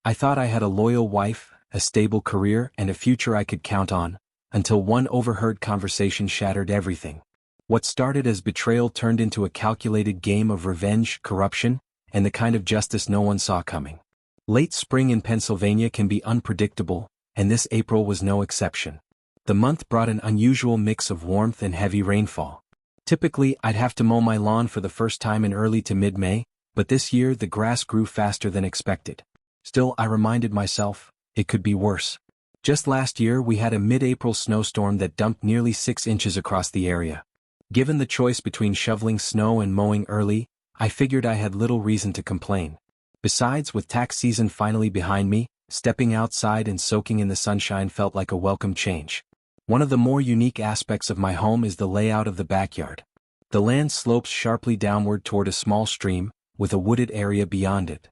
I thought I had a loyal wife, a stable career, and a future I could count on, until one overheard conversation shattered everything. What started as betrayal turned into a calculated game of revenge, corruption, and the kind of justice no one saw coming. Late spring in Pennsylvania can be unpredictable, and this April was no exception. The month brought an unusual mix of warmth and heavy rainfall. Typically, I'd have to mow my lawn for the first time in early to mid-May, but this year the grass grew faster than expected. Still, I reminded myself, it could be worse. Just last year we had a mid-April snowstorm that dumped nearly 6 inches across the area. Given the choice between shoveling snow and mowing early, I figured I had little reason to complain. Besides, with tax season finally behind me, stepping outside and soaking in the sunshine felt like a welcome change. One of the more unique aspects of my home is the layout of the backyard. The land slopes sharply downward toward a small stream, with a wooded area beyond it.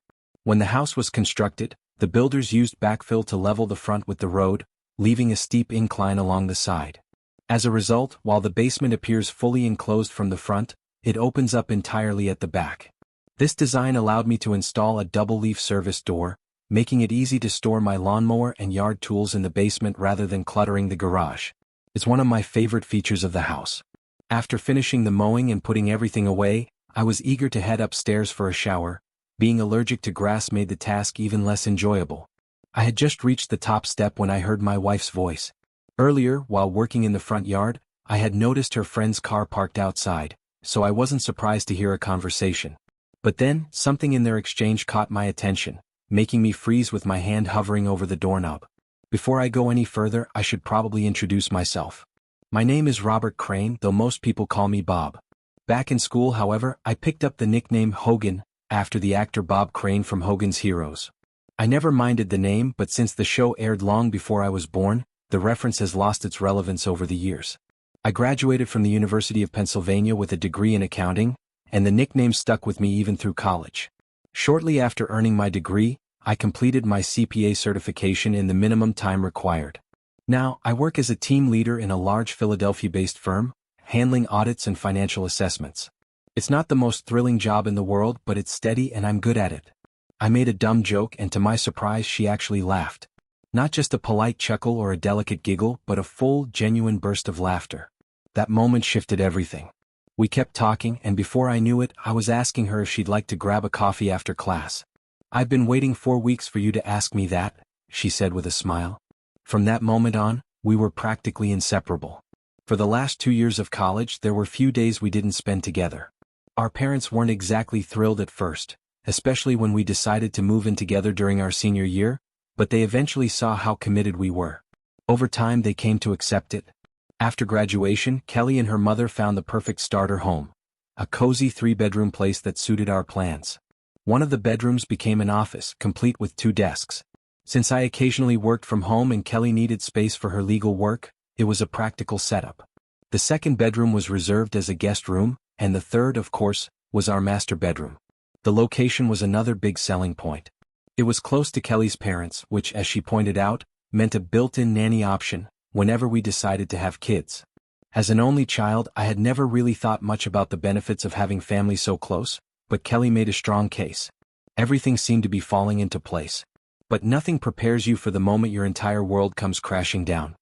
When the house was constructed, the builders used backfill to level the front with the road, leaving a steep incline along the side. As a result, while the basement appears fully enclosed from the front, it opens up entirely at the back. This design allowed me to install a double-leaf service door, making it easy to store my lawnmower and yard tools in the basement rather than cluttering the garage. It's one of my favorite features of the house. After finishing the mowing and putting everything away, I was eager to head upstairs for a shower. Being allergic to grass made the task even less enjoyable. I had just reached the top step when I heard my wife's voice. Earlier, while working in the front yard, I had noticed her friend's car parked outside, so I wasn't surprised to hear a conversation. But then, something in their exchange caught my attention, making me freeze with my hand hovering over the doorknob. Before I go any further, I should probably introduce myself. My name is Robert Crane, though most people call me Bob. Back in school, however, I picked up the nickname Hogan, after the actor Bob Crane from Hogan's Heroes. I never minded the name, but since the show aired long before I was born, the reference has lost its relevance over the years. I graduated from the University of Pennsylvania with a degree in accounting, and the nickname stuck with me even through college. Shortly after earning my degree, I completed my CPA certification in the minimum time required. Now, I work as a team leader in a large Philadelphia-based firm, handling audits and financial assessments. It's not the most thrilling job in the world, but it's steady and I'm good at it. I made a dumb joke and to my surprise she actually laughed. Not just a polite chuckle or a delicate giggle, but a full, genuine burst of laughter. That moment shifted everything. We kept talking, and before I knew it, I was asking her if she'd like to grab a coffee after class. "I've been waiting 4 weeks for you to ask me that," she said with a smile. From that moment on, we were practically inseparable. For the last 2 years of college, there were few days we didn't spend together. Our parents weren't exactly thrilled at first, especially when we decided to move in together during our senior year, but they eventually saw how committed we were. Over time they came to accept it. After graduation, Kelly and her mother found the perfect starter home. A cozy 3-bedroom place that suited our plans. One of the bedrooms became an office, complete with 2 desks. Since I occasionally worked from home and Kelly needed space for her legal work, it was a practical setup. The second bedroom was reserved as a guest room, and the third, of course, was our master bedroom. The location was another big selling point. It was close to Kelly's parents, which, as she pointed out, meant a built-in nanny option whenever we decided to have kids. As an only child, I had never really thought much about the benefits of having family so close, but Kelly made a strong case. Everything seemed to be falling into place. But nothing prepares you for the moment your entire world comes crashing down.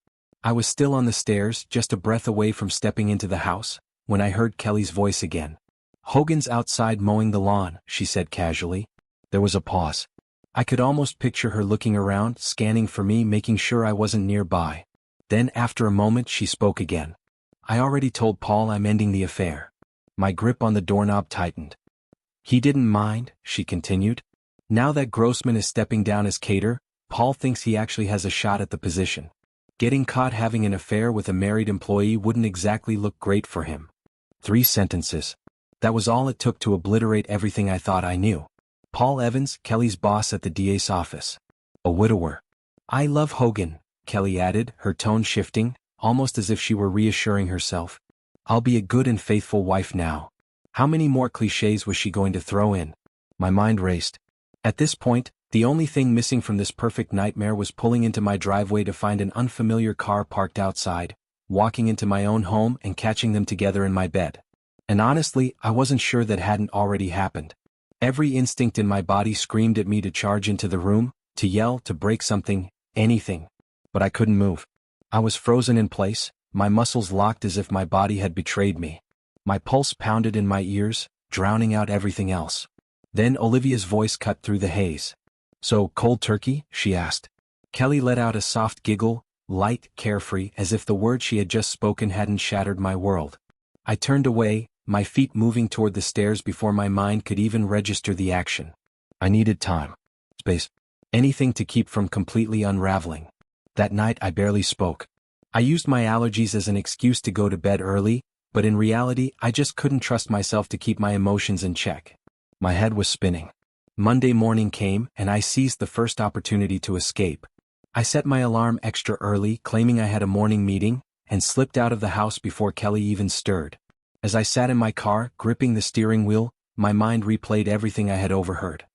I was still on the stairs, just a breath away from stepping into the house, when I heard Kelly's voice again. "Hogan's outside mowing the lawn," she said casually. There was a pause. I could almost picture her looking around, scanning for me, making sure I wasn't nearby. Then, after a moment, she spoke again. "I already told Paul I'm ending the affair." My grip on the doorknob tightened. "He didn't mind," she continued. "Now that Grossman is stepping down as cater, Paul thinks he actually has a shot at the position. Getting caught having an affair with a married employee wouldn't exactly look great for him." 3 sentences. That was all it took to obliterate everything I thought I knew. Paul Evans, Kelly's boss at the DA's office. A widower. "I love Hogan," Kelly added, her tone shifting, almost as if she were reassuring herself. "I'll be a good and faithful wife now." How many more clichés was she going to throw in? My mind raced. At this point, the only thing missing from this perfect nightmare was pulling into my driveway to find an unfamiliar car parked outside, walking into my own home and catching them together in my bed. And honestly, I wasn't sure that hadn't already happened. Every instinct in my body screamed at me to charge into the room, to yell, to break something, anything. But I couldn't move. I was frozen in place, my muscles locked as if my body had betrayed me. My pulse pounded in my ears, drowning out everything else. Then Olivia's voice cut through the haze. "So, cold turkey?" she asked. Kelly let out a soft giggle, light, carefree, as if the words she had just spoken hadn't shattered my world. I turned away, my feet moving toward the stairs before my mind could even register the action. I needed time. Space. Anything to keep from completely unraveling. That night I barely spoke. I used my allergies as an excuse to go to bed early, but in reality I just couldn't trust myself to keep my emotions in check. My head was spinning. Monday morning came, and I seized the first opportunity to escape. I set my alarm extra early, claiming I had a morning meeting, and slipped out of the house before Kelly even stirred. As I sat in my car, gripping the steering wheel, my mind replayed everything I had overheard.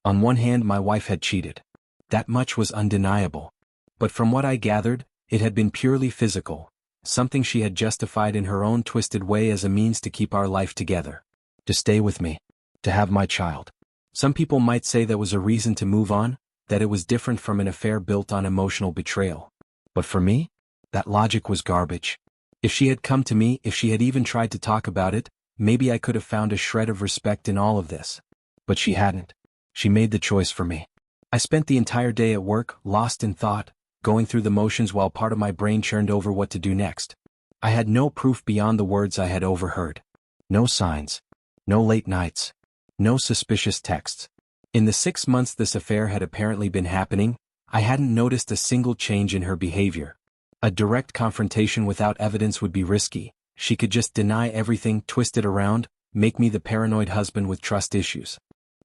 On one hand, my wife had cheated. That much was undeniable. But from what I gathered, it had been purely physical, something she had justified in her own twisted way as a means to keep our life together. To stay with me. To have my child. Some people might say that was a reason to move on, that it was different from an affair built on emotional betrayal. But for me, that logic was garbage. If she had come to me, if she had even tried to talk about it, maybe I could have found a shred of respect in all of this. But she hadn't. She made the choice for me. I spent the entire day at work, lost in thought, going through the motions while part of my brain churned over what to do next. I had no proof beyond the words I had overheard. No signs. No late nights. No suspicious texts. In the 6 months this affair had apparently been happening, I hadn't noticed a single change in her behavior. A direct confrontation without evidence would be risky. She could just deny everything, twist it around, make me the paranoid husband with trust issues.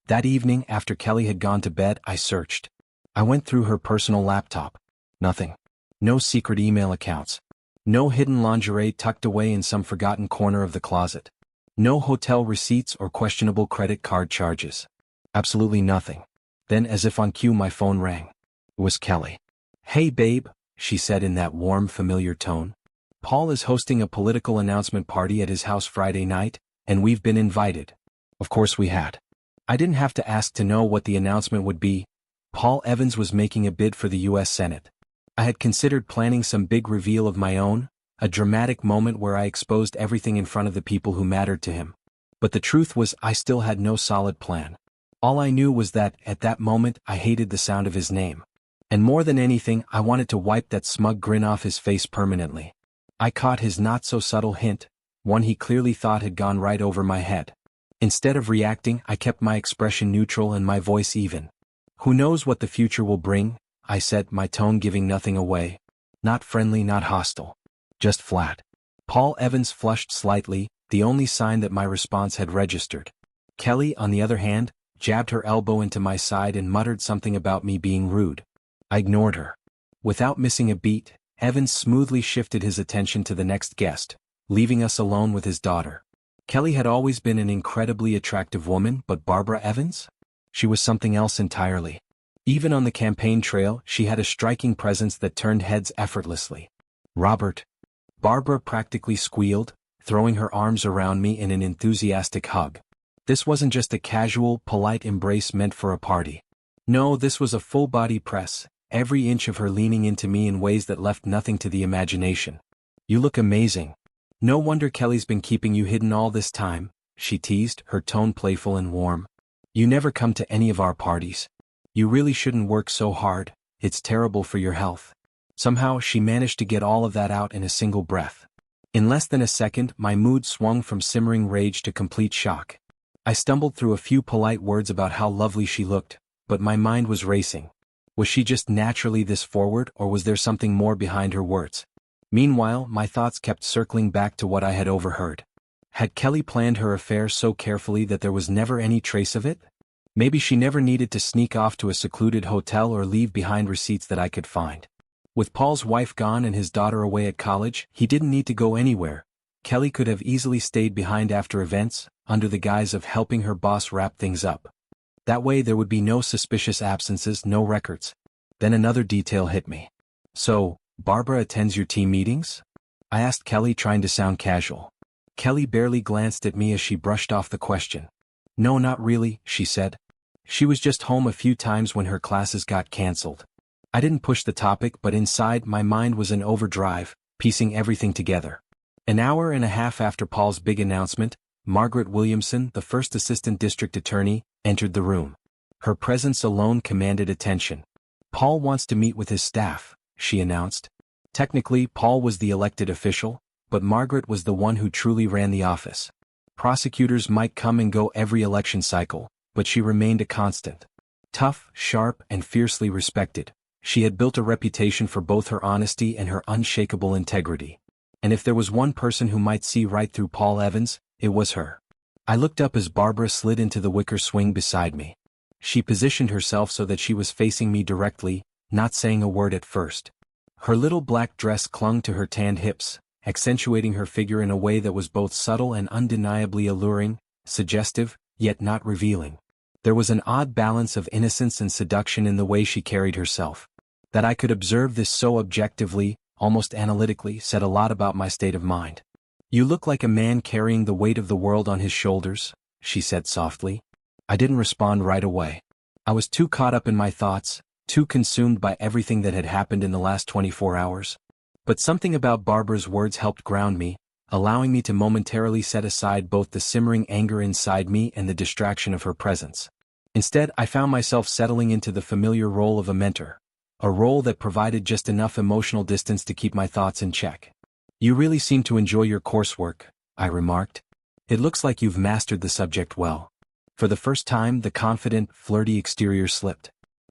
That evening, after Kelly had gone to bed, I searched. I went through her personal laptop. Nothing. No secret email accounts. No hidden lingerie tucked away in some forgotten corner of the closet. No hotel receipts or questionable credit card charges. Absolutely nothing. Then, as if on cue, my phone rang. It was Kelly. "Hey babe," she said in that warm, familiar tone. "Paul is hosting a political announcement party at his house Friday night, and we've been invited." Of course we had. I didn't have to ask to know what the announcement would be. Paul Evans was making a bid for the U.S. Senate. I had considered planning some big reveal of my own, a dramatic moment where I exposed everything in front of the people who mattered to him. But the truth was, I still had no solid plan. All I knew was that, at that moment, I hated the sound of his name. And more than anything, I wanted to wipe that smug grin off his face permanently. I caught his not-so-subtle hint, one he clearly thought had gone right over my head. Instead of reacting, I kept my expression neutral and my voice even. "Who knows what the future will bring?" I said, my tone giving nothing away. Not friendly, not hostile. Just flat. Paul Evans flushed slightly, the only sign that my response had registered. Kelly, on the other hand, jabbed her elbow into my side and muttered something about me being rude. I ignored her. Without missing a beat, Evans smoothly shifted his attention to the next guest, leaving us alone with his daughter. Kelly had always been an incredibly attractive woman, but Barbara Evans? She was something else entirely. Even on the campaign trail, she had a striking presence that turned heads effortlessly. "Robert." Barbara practically squealed, throwing her arms around me in an enthusiastic hug. This wasn't just a casual, polite embrace meant for a party. No, this was a full-body press, every inch of her leaning into me in ways that left nothing to the imagination. "You look amazing. No wonder Kelly's been keeping you hidden all this time," she teased, her tone playful and warm. "You never come to any of our parties. You really shouldn't work so hard, it's terrible for your health." Somehow she managed to get all of that out in a single breath. In less than a second, my mood swung from simmering rage to complete shock. I stumbled through a few polite words about how lovely she looked, but my mind was racing. Was she just naturally this forward, or was there something more behind her words? Meanwhile, my thoughts kept circling back to what I had overheard. Had Kelly planned her affair so carefully that there was never any trace of it? Maybe she never needed to sneak off to a secluded hotel or leave behind receipts that I could find. With Paul's wife gone and his daughter away at college, he didn't need to go anywhere. Kelly could have easily stayed behind after events, under the guise of helping her boss wrap things up. That way there would be no suspicious absences, no records. Then another detail hit me. "So, Barbara attends your team meetings?" I asked Kelly, trying to sound casual. Kelly barely glanced at me as she brushed off the question. "No, not really," she said. She was just home a few times when her classes got cancelled. I didn't push the topic, but inside my mind was in overdrive, piecing everything together. An hour and a half after Paul's big announcement, Margaret Williamson, the first assistant district attorney, entered the room. Her presence alone commanded attention. "Paul wants to meet with his staff," she announced. Technically, Paul was the elected official, but Margaret was the one who truly ran the office. Prosecutors might come and go every election cycle, but she remained a constant. Tough, sharp, and fiercely respected, she had built a reputation for both her honesty and her unshakable integrity. And if there was one person who might see right through Paul Evans, it was her. I looked up as Barbara slid into the wicker swing beside me. She positioned herself so that she was facing me directly, not saying a word at first. Her little black dress clung to her tanned hips, accentuating her figure in a way that was both subtle and undeniably alluring, suggestive, yet not revealing. There was an odd balance of innocence and seduction in the way she carried herself. That I could observe this so objectively, almost analytically, said a lot about my state of mind. "You look like a man carrying the weight of the world on his shoulders," she said softly. I didn't respond right away. I was too caught up in my thoughts, too consumed by everything that had happened in the last 24 hours. But something about Barbara's words helped ground me, allowing me to momentarily set aside both the simmering anger inside me and the distraction of her presence. Instead, I found myself settling into the familiar role of a mentor, a role that provided just enough emotional distance to keep my thoughts in check. "You really seem to enjoy your coursework," I remarked. "It looks like you've mastered the subject well." For the first time, the confident, flirty exterior slipped.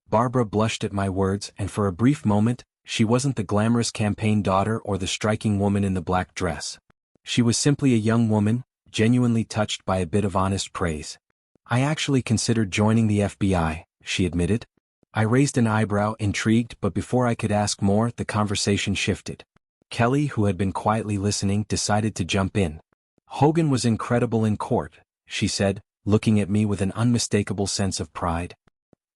Barbara blushed at my words, and for a brief moment, she wasn't the glamorous campaign daughter or the striking woman in the black dress. She was simply a young woman, genuinely touched by a bit of honest praise. "I actually considered joining the FBI," she admitted. I raised an eyebrow, intrigued, but before I could ask more, the conversation shifted. Kelly, who had been quietly listening, decided to jump in. "Hogan was incredible in court," she said, looking at me with an unmistakable sense of pride.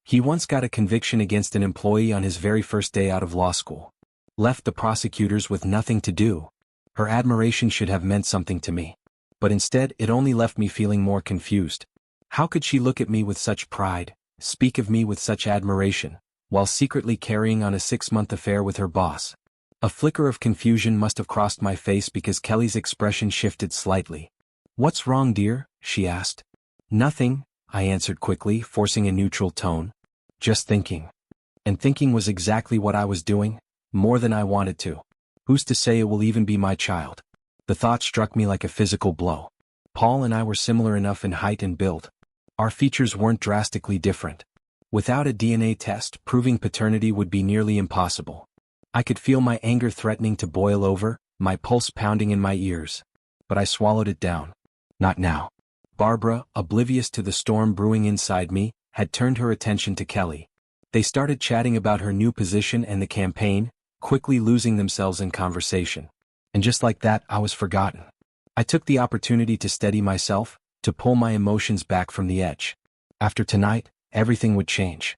"He once got a conviction against an employee on his very first day out of law school. Left the prosecutors with nothing to do." Her admiration should have meant something to me. But instead, it only left me feeling more confused. How could she look at me with such pride, speak of me with such admiration, while secretly carrying on a 6-month affair with her boss? A flicker of confusion must have crossed my face because Kelly's expression shifted slightly. "What's wrong, dear?" she asked. "Nothing," I answered quickly, forcing a neutral tone. "Just thinking." And thinking was exactly what I was doing, more than I wanted to. Who's to say it will even be my child? The thought struck me like a physical blow. Paul and I were similar enough in height and build. Our features weren't drastically different. Without a DNA test, proving paternity would be nearly impossible. I could feel my anger threatening to boil over, my pulse pounding in my ears. But I swallowed it down. Not now. Barbara, oblivious to the storm brewing inside me, had turned her attention to Kelly. They started chatting about her new position and the campaign, quickly losing themselves in conversation. And just like that, I was forgotten. I took the opportunity to steady myself, to pull my emotions back from the edge. After tonight, everything would change.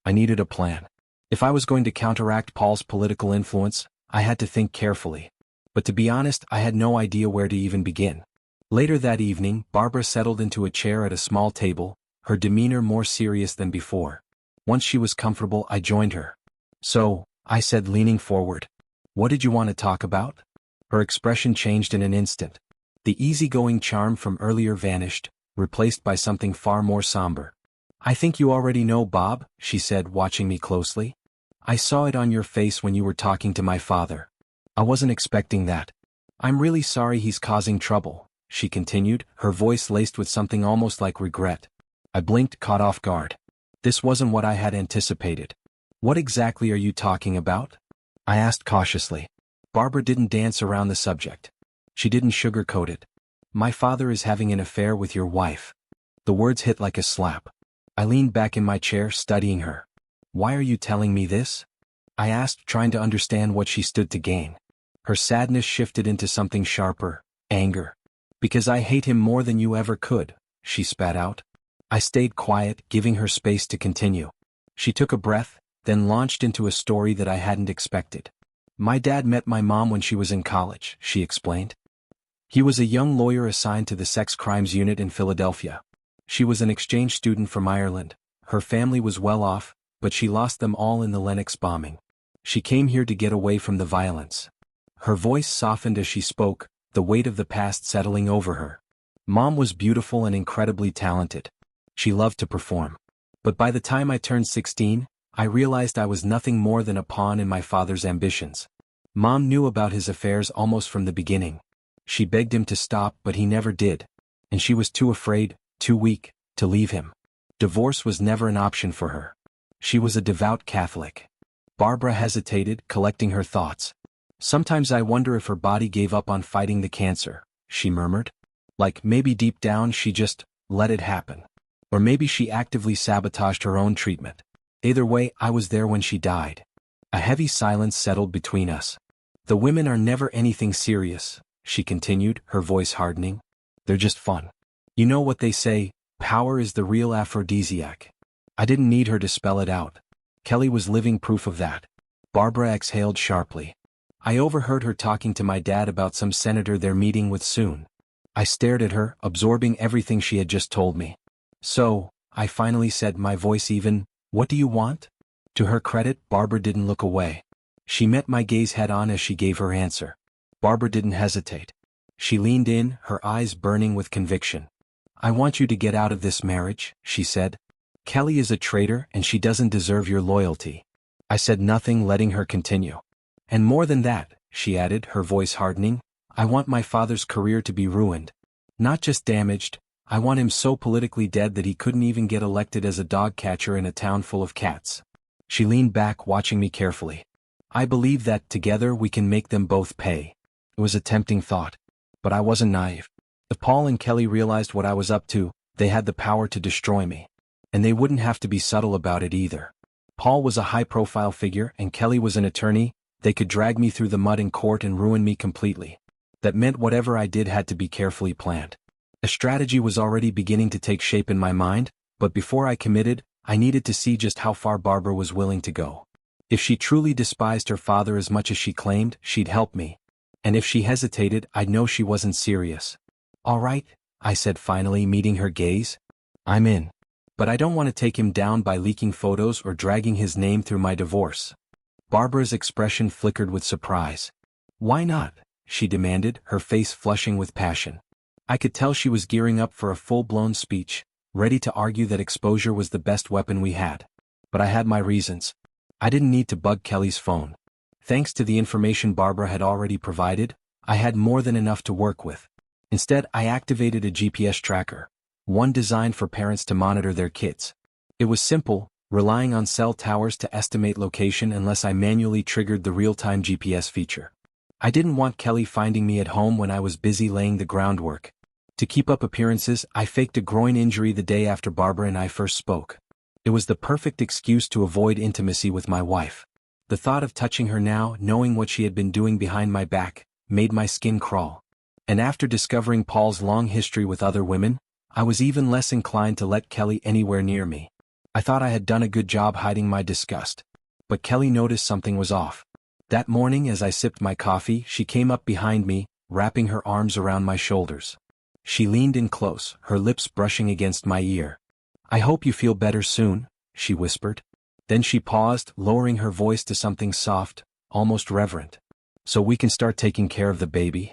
I needed a plan. If I was going to counteract Paul's political influence, I had to think carefully. But to be honest, I had no idea where to even begin. Later that evening, Barbara settled into a chair at a small table, her demeanor more serious than before. Once she was comfortable, I joined her. "So," I said, leaning forward, "what did you want to talk about?" Her expression changed in an instant. The easygoing charm from earlier vanished, replaced by something far more somber. "I think you already know Bob," she said, watching me closely. "I saw it on your face when you were talking to my father. I wasn't expecting that. I'm really sorry he's causing trouble," she continued, her voice laced with something almost like regret. I blinked, caught off guard. This wasn't what I had anticipated. "What exactly are you talking about?" I asked cautiously. Barbara didn't dance around the subject. She didn't sugarcoat it. "My father is having an affair with your wife." The words hit like a slap. I leaned back in my chair, studying her. "Why are you telling me this?" I asked, trying to understand what she stood to gain. Her sadness shifted into something sharper, anger. "Because I hate him more than you ever could," she spat out. I stayed quiet, giving her space to continue. She took a breath, then launched into a story that I hadn't expected. "My dad met my mom when she was in college," she explained. "He was a young lawyer assigned to the sex crimes unit in Philadelphia. She was an exchange student from Ireland, her family was well off, but she lost them all in the Lennox bombing. She came here to get away from the violence. Her voice softened as she spoke, the weight of the past settling over her. Mom was beautiful and incredibly talented. She loved to perform. But by the time I turned 16, I realized I was nothing more than a pawn in my father's ambitions. Mom knew about his affairs almost from the beginning. She begged him to stop, but he never did. And she was too afraid, too weak, to leave him. Divorce was never an option for her. She was a devout Catholic. Barbara hesitated, collecting her thoughts. Sometimes I wonder if her body gave up on fighting the cancer, she murmured. Like maybe deep down she just let it happen. Or maybe she actively sabotaged her own treatment. Either way, I was there when she died. A heavy silence settled between us. The women are never anything serious, she continued, her voice hardening. They're just fun. You know what they say, power is the real aphrodisiac. I didn't need her to spell it out. Kelly was living proof of that. Barbara exhaled sharply. I overheard her talking to my dad about some senator they're meeting with soon. I stared at her, absorbing everything she had just told me. So, I finally said, my voice even, what do you want? To her credit, Barbara didn't look away. She met my gaze head-on as she gave her answer. Barbara didn't hesitate. She leaned in, her eyes burning with conviction. I want you to get out of this marriage, she said. Kelly is a traitor and she doesn't deserve your loyalty. I said nothing, letting her continue. And more than that, she added, her voice hardening, I want my father's career to be ruined. Not just damaged, I want him so politically dead that he couldn't even get elected as a dog catcher in a town full of cats. She leaned back, watching me carefully. I believe that together we can make them both pay. It was a tempting thought. But I wasn't naive. If Paul and Kelly realized what I was up to, they had the power to destroy me. And they wouldn't have to be subtle about it either. Paul was a high-profile figure and Kelly was an attorney. They could drag me through the mud in court and ruin me completely. That meant whatever I did had to be carefully planned. A strategy was already beginning to take shape in my mind, but before I committed, I needed to see just how far Barbara was willing to go. If she truly despised her father as much as she claimed, she'd help me. And if she hesitated, I'd know she wasn't serious. All right, I said finally, meeting her gaze. I'm in. But I don't want to take him down by leaking photos or dragging his name through my divorce. Barbara's expression flickered with surprise. Why not? She demanded, her face flushing with passion. I could tell she was gearing up for a full-blown speech, ready to argue that exposure was the best weapon we had. But I had my reasons. I didn't need to bug Kelly's phone. Thanks to the information Barbara had already provided, I had more than enough to work with. Instead, I activated a GPS tracker, one designed for parents to monitor their kids. It was simple, relying on cell towers to estimate location unless I manually triggered the real-time GPS feature. I didn't want Kelly finding me at home when I was busy laying the groundwork. To keep up appearances, I faked a groin injury the day after Barbara and I first spoke. It was the perfect excuse to avoid intimacy with my wife. The thought of touching her now, knowing what she had been doing behind my back, made my skin crawl. And after discovering Paul's long history with other women, I was even less inclined to let Kelly anywhere near me. I thought I had done a good job hiding my disgust. But Kelly noticed something was off. That morning as I sipped my coffee, she came up behind me, wrapping her arms around my shoulders. She leaned in close, her lips brushing against my ear. I hope you feel better soon, she whispered. Then she paused, lowering her voice to something soft, almost reverent. So we can start taking care of the baby?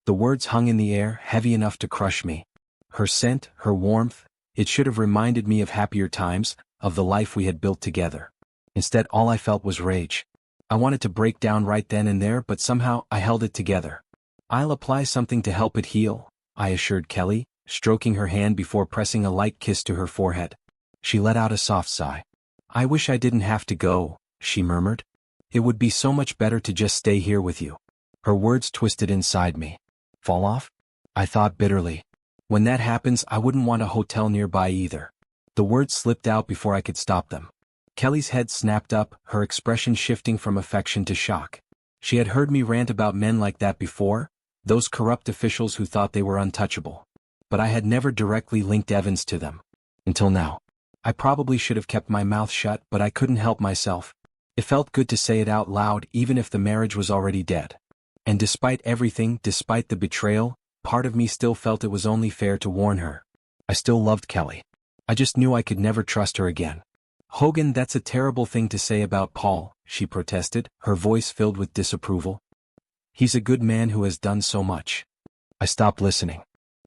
The words hung in the air, heavy enough to crush me. Her scent, her warmth, it should have reminded me of happier times, of the life we had built together. Instead, all I felt was rage. I wanted to break down right then and there, but somehow I held it together. I'll apply something to help it heal, I assured Kelly, stroking her hand before pressing a light kiss to her forehead. She let out a soft sigh. I wish I didn't have to go, she murmured. It would be so much better to just stay here with you. Her words twisted inside me. Fall off? I thought bitterly. When that happens, I wouldn't want a hotel nearby either. The words slipped out before I could stop them. Kelly's head snapped up, her expression shifting from affection to shock. She had heard me rant about men like that before, those corrupt officials who thought they were untouchable. But I had never directly linked Evans to them. Until now. I probably should have kept my mouth shut, but I couldn't help myself. It felt good to say it out loud, even if the marriage was already dead. And despite everything, despite the betrayal, part of me still felt it was only fair to warn her. I still loved Kelly. I just knew I could never trust her again. Hogan, that's a terrible thing to say about Paul, she protested, her voice filled with disapproval. He's a good man who has done so much. I stopped listening.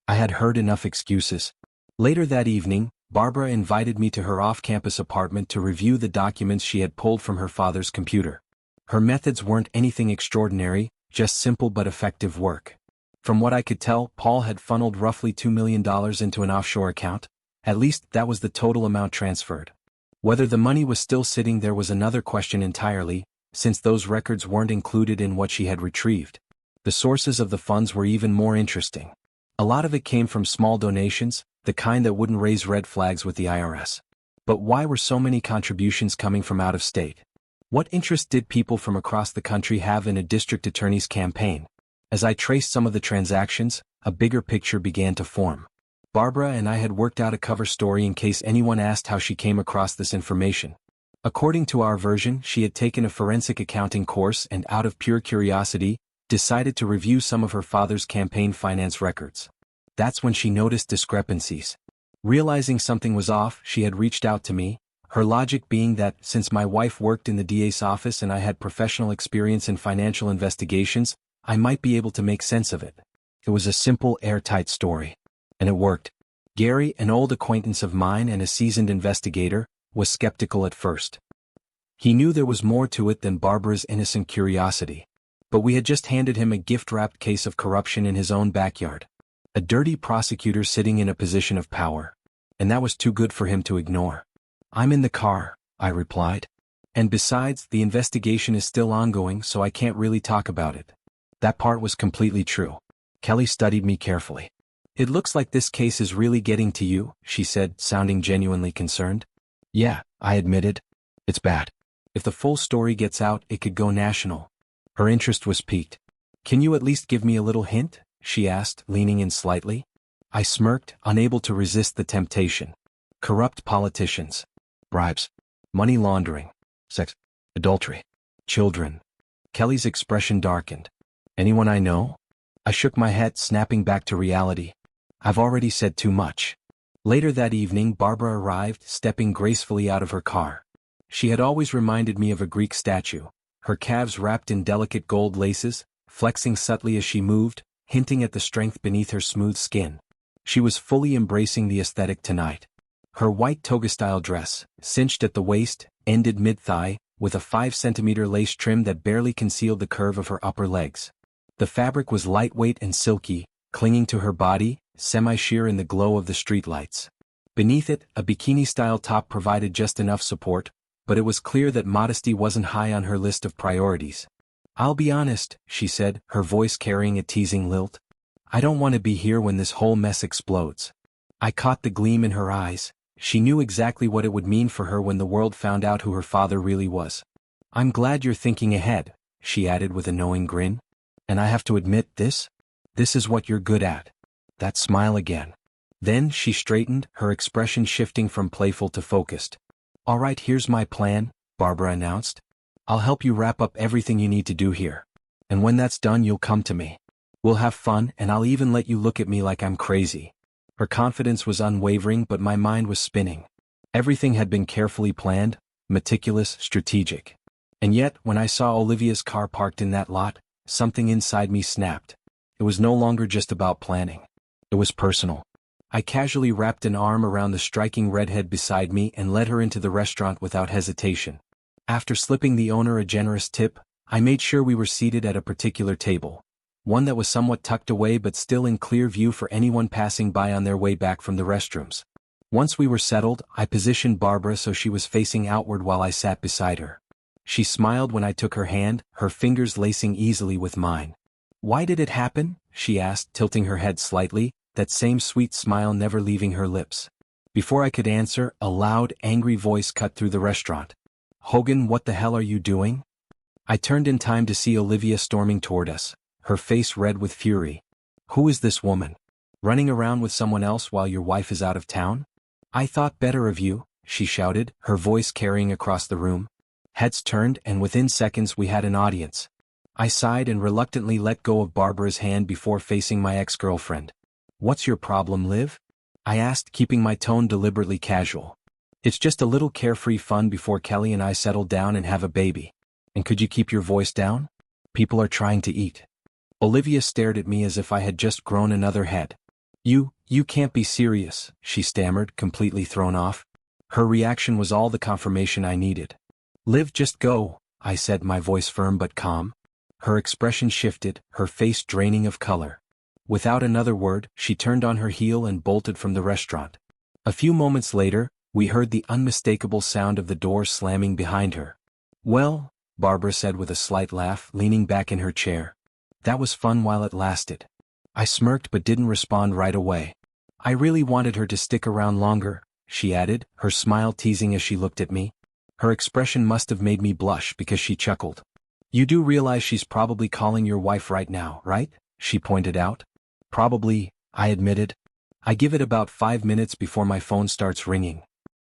I had heard enough excuses. Later that evening, Barbara invited me to her off-campus apartment to review the documents she had pulled from her father's computer. Her methods weren't anything extraordinary, just simple but effective work. From what I could tell, Paul had funneled roughly $2 million into an offshore account. At least that was the total amount transferred. Whether the money was still sitting there was another question entirely, since those records weren't included in what she had retrieved. The sources of the funds were even more interesting. A lot of it came from small donations, the kind that wouldn't raise red flags with the IRS. But why were so many contributions coming from out of state? What interest did people from across the country have in a district attorney's campaign? As I traced some of the transactions, a bigger picture began to form. Barbara and I had worked out a cover story in case anyone asked how she came across this information. According to our version, she had taken a forensic accounting course and, out of pure curiosity, decided to review some of her father's campaign finance records. That's when she noticed discrepancies. Realizing something was off, she had reached out to me, her logic being that, since my wife worked in the DA's office and I had professional experience in financial investigations, I might be able to make sense of it. It was a simple, airtight story. And it worked. Gary, an old acquaintance of mine and a seasoned investigator, was skeptical at first. He knew there was more to it than Barbara's innocent curiosity. But we had just handed him a gift-wrapped case of corruption in his own backyard. A dirty prosecutor sitting in a position of power. And that was too good for him to ignore. I'm in the car, I replied. And besides, the investigation is still ongoing, so I can't really talk about it. That part was completely true. Kelly studied me carefully. It looks like this case is really getting to you, she said, sounding genuinely concerned. Yeah, I admitted. It's bad. If the full story gets out, it could go national. Her interest was piqued. Can you at least give me a little hint? She asked, leaning in slightly. I smirked, unable to resist the temptation. Corrupt politicians. Bribes. Money laundering. Sex. Adultery. Children. Kelly's expression darkened. Anyone I know? I shook my head, snapping back to reality. I've already said too much. Later that evening, Barbara arrived, stepping gracefully out of her car. She had always reminded me of a Greek statue, her calves wrapped in delicate gold laces, flexing subtly as she moved, hinting at the strength beneath her smooth skin. She was fully embracing the aesthetic tonight. Her white toga-style dress, cinched at the waist, ended mid-thigh, with a 5-centimeter lace trim that barely concealed the curve of her upper legs. The fabric was lightweight and silky, clinging to her body, semi-sheer in the glow of the streetlights. Beneath it, a bikini-style top provided just enough support, but it was clear that modesty wasn't high on her list of priorities. I'll be honest, she said, her voice carrying a teasing lilt. I don't want to be here when this whole mess explodes. I caught the gleam in her eyes. She knew exactly what it would mean for her when the world found out who her father really was. I'm glad you're thinking ahead, she added with a knowing grin. And I have to admit this is what you're good at. That smile again. Then she straightened, her expression shifting from playful to focused. All right, here's my plan, Barbara announced. I'll help you wrap up everything you need to do here. And when that's done, you'll come to me. We'll have fun, and I'll even let you look at me like I'm crazy. Her confidence was unwavering, but my mind was spinning. Everything had been carefully planned, meticulous, strategic. And yet, when I saw Olivia's car parked in that lot, something inside me snapped. It was no longer just about planning. It was personal. I casually wrapped an arm around the striking redhead beside me and led her into the restaurant without hesitation. After slipping the owner a generous tip, I made sure we were seated at a particular table. One that was somewhat tucked away but still in clear view for anyone passing by on their way back from the restrooms. Once we were settled, I positioned Barbara so she was facing outward while I sat beside her. She smiled when I took her hand, her fingers lacing easily with mine. Why did it happen? She asked, tilting her head slightly, that same sweet smile never leaving her lips. Before I could answer, a loud, angry voice cut through the restaurant. Hogan, what the hell are you doing? I turned in time to see Olivia storming toward us, her face red with fury. Who is this woman? Running around with someone else while your wife is out of town? I thought better of you, she shouted, her voice carrying across the room. Heads turned, and within seconds we had an audience. I sighed and reluctantly let go of Barbara's hand before facing my ex-girlfriend. What's your problem, Liv? I asked, keeping my tone deliberately casual. It's just a little carefree fun before Kelly and I settle down and have a baby. And could you keep your voice down? People are trying to eat. Olivia stared at me as if I had just grown another head. You can't be serious, she stammered, completely thrown off. Her reaction was all the confirmation I needed. Liv, just go, I said, my voice firm but calm. Her expression shifted, her face draining of color. Without another word, she turned on her heel and bolted from the restaurant. A few moments later, we heard the unmistakable sound of the door slamming behind her. Well, Barbara said with a slight laugh, leaning back in her chair. That was fun while it lasted. I smirked but didn't respond right away. I really wanted her to stick around longer, she added, her smile teasing as she looked at me. Her expression must have made me blush because she chuckled. You do realize she's probably calling your wife right now, right? She pointed out. Probably, I admitted. I give it about 5 minutes before my phone starts ringing.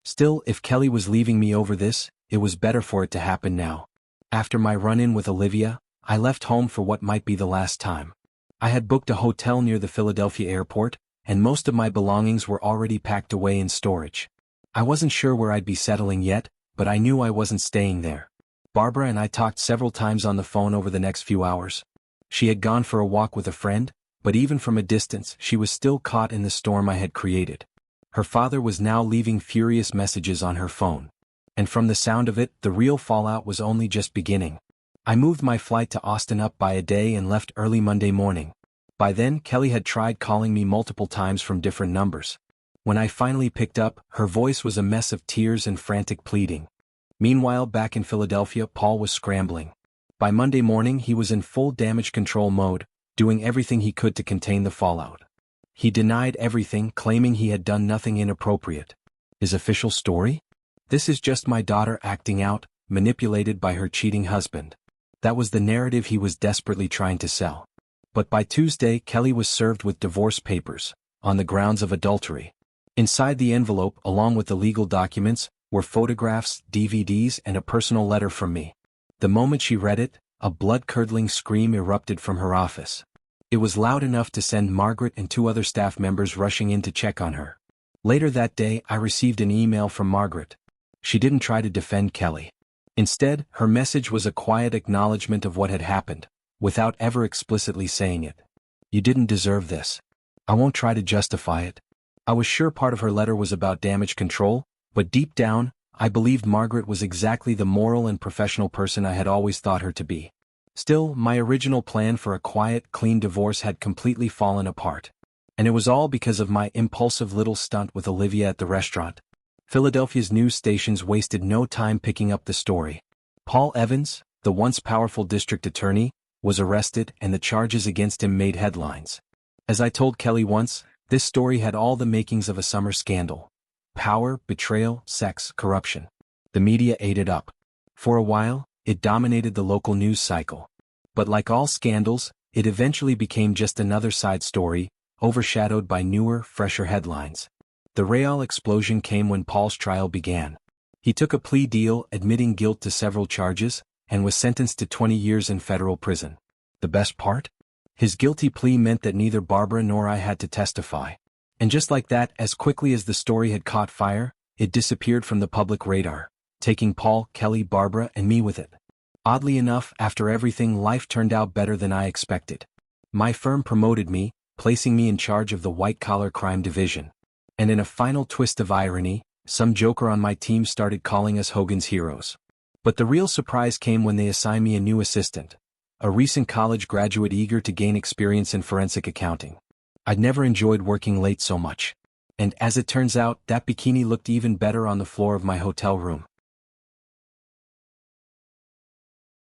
Still, if Kelly was leaving me over this, it was better for it to happen now. After my run-in with Olivia, I left home for what might be the last time. I had booked a hotel near the Philadelphia airport, and most of my belongings were already packed away in storage. I wasn't sure where I'd be settling yet, but I knew I wasn't staying there. Barbara and I talked several times on the phone over the next few hours. She had gone for a walk with a friend, but even from a distance she was still caught in the storm I had created. Her father was now leaving furious messages on her phone. And from the sound of it, the real fallout was only just beginning. I moved my flight to Austin up by a day and left early Monday morning. By then, Kelly had tried calling me multiple times from different numbers. When I finally picked up, her voice was a mess of tears and frantic pleading. Meanwhile, back in Philadelphia, Paul was scrambling. By Monday morning, he was in full damage control mode, doing everything he could to contain the fallout. He denied everything, claiming he had done nothing inappropriate. His official story? This is just my daughter acting out, manipulated by her cheating husband. That was the narrative he was desperately trying to sell. But by Tuesday, Kelly was served with divorce papers, on the grounds of adultery. Inside the envelope, along with the legal documents, were photographs, DVDs, and a personal letter from me. The moment she read it, a blood-curdling scream erupted from her office. It was loud enough to send Margaret and 2 other staff members rushing in to check on her. Later that day, I received an email from Margaret. She didn't try to defend Kelly. Instead, her message was a quiet acknowledgement of what had happened, without ever explicitly saying it. You didn't deserve this. I won't try to justify it. I was sure part of her letter was about damage control, but deep down, I believed Margaret was exactly the moral and professional person I had always thought her to be. Still, my original plan for a quiet, clean divorce had completely fallen apart. And it was all because of my impulsive little stunt with Olivia at the restaurant. Philadelphia's news stations wasted no time picking up the story. Paul Evans, the once powerful district attorney, was arrested and the charges against him made headlines. As I told Kelly once, this story had all the makings of a summer scandal. Power, betrayal, sex, corruption. The media ate it up. For a while, it dominated the local news cycle. But like all scandals, it eventually became just another side story, overshadowed by newer, fresher headlines. The real explosion came when Paul's trial began. He took a plea deal, admitting guilt to several charges, and was sentenced to 20 years in federal prison. The best part? His guilty plea meant that neither Barbara nor I had to testify. And just like that, as quickly as the story had caught fire, it disappeared from the public radar, taking Paul, Kelly, Barbara, and me with it. Oddly enough, after everything, life turned out better than I expected. My firm promoted me, placing me in charge of the white-collar crime division. And in a final twist of irony, some joker on my team started calling us Hogan's Heroes. But the real surprise came when they assigned me a new assistant, a recent college graduate eager to gain experience in forensic accounting. I'd never enjoyed working late so much. And as it turns out, that bikini looked even better on the floor of my hotel room.